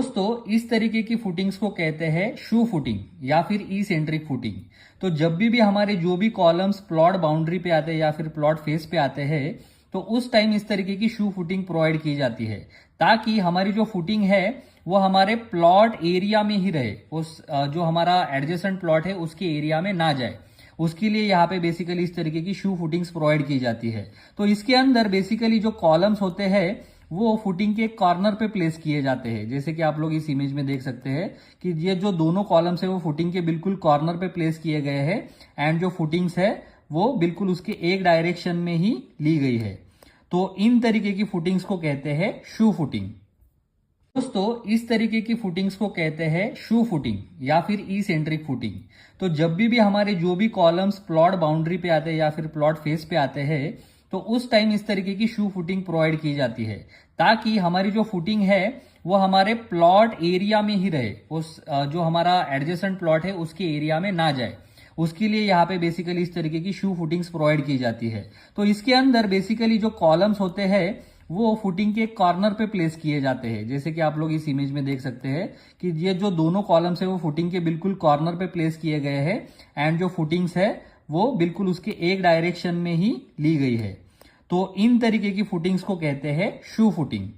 दोस्तों इस तरीके की फुटिंग्स को कहते हैं शू फुटिंग या फिर ई सेंट्रिक फुटिंग। तो जब भी हमारे जो भी कॉलम्स प्लॉट बाउंड्री पे आते हैं या फिर प्लॉट फेस पे आते हैं तो उस टाइम इस तरीके की शू फुटिंग प्रोवाइड की जाती है ताकि हमारी जो फुटिंग है वो हमारे प्लॉट एरिया में ही रहे, उस जो हमारा एडजेसेंट प्लॉट है उसके एरिया में ना जाए। उसके लिए यहाँ पे बेसिकली इस तरीके की शू फुटिंग्स प्रोवाइड की जाती है। तो इसके अंदर बेसिकली जो कॉलम्स होते हैं वो फुटिंग के कॉर्नर पे प्लेस किए जाते हैं, जैसे कि आप लोग इस इमेज में देख सकते हैं कि ये जो दोनों कॉलम्स है वो फुटिंग के बिल्कुल कॉर्नर पे प्लेस किए गए हैं एंड जो फुटिंग्स है वो बिल्कुल उसके एक डायरेक्शन में ही ली गई है। तो इन तरीके की फुटिंग्स को कहते हैं शू फुटिंग। दोस्तों इस तरीके की फुटिंग्स को कहते हैं शू फुटिंग या फिर ई सेंट्रिक फुटिंग। तो जब भी हमारे जो भी कॉलम्स प्लॉट बाउंड्री पे आते हैं या फिर प्लॉट फेस पे आते हैं तो उस टाइम इस तरीके की शू फुटिंग प्रोवाइड की जाती है ताकि हमारी जो फुटिंग है वो हमारे प्लॉट एरिया में ही रहे, उस जो हमारा एडजेसेंट प्लॉट है उसके एरिया में ना जाए। उसके लिए यहाँ पे बेसिकली इस तरीके की शू फुटिंग्स प्रोवाइड की जाती है। तो इसके अंदर बेसिकली जो कॉलम्स होते हैं वो फुटिंग के कॉर्नर पे प्लेस किए जाते हैं, जैसे कि आप लोग इस इमेज में देख सकते हैं कि ये जो दोनों कॉलम्स है वो फुटिंग के बिल्कुल कॉर्नर पे प्लेस किए गए हैं एंड जो फुटिंग्स है वो बिल्कुल उसके एक डायरेक्शन में ही ली गई है। तो इन तरीके की फुटिंग्स को कहते हैं शू फुटिंग।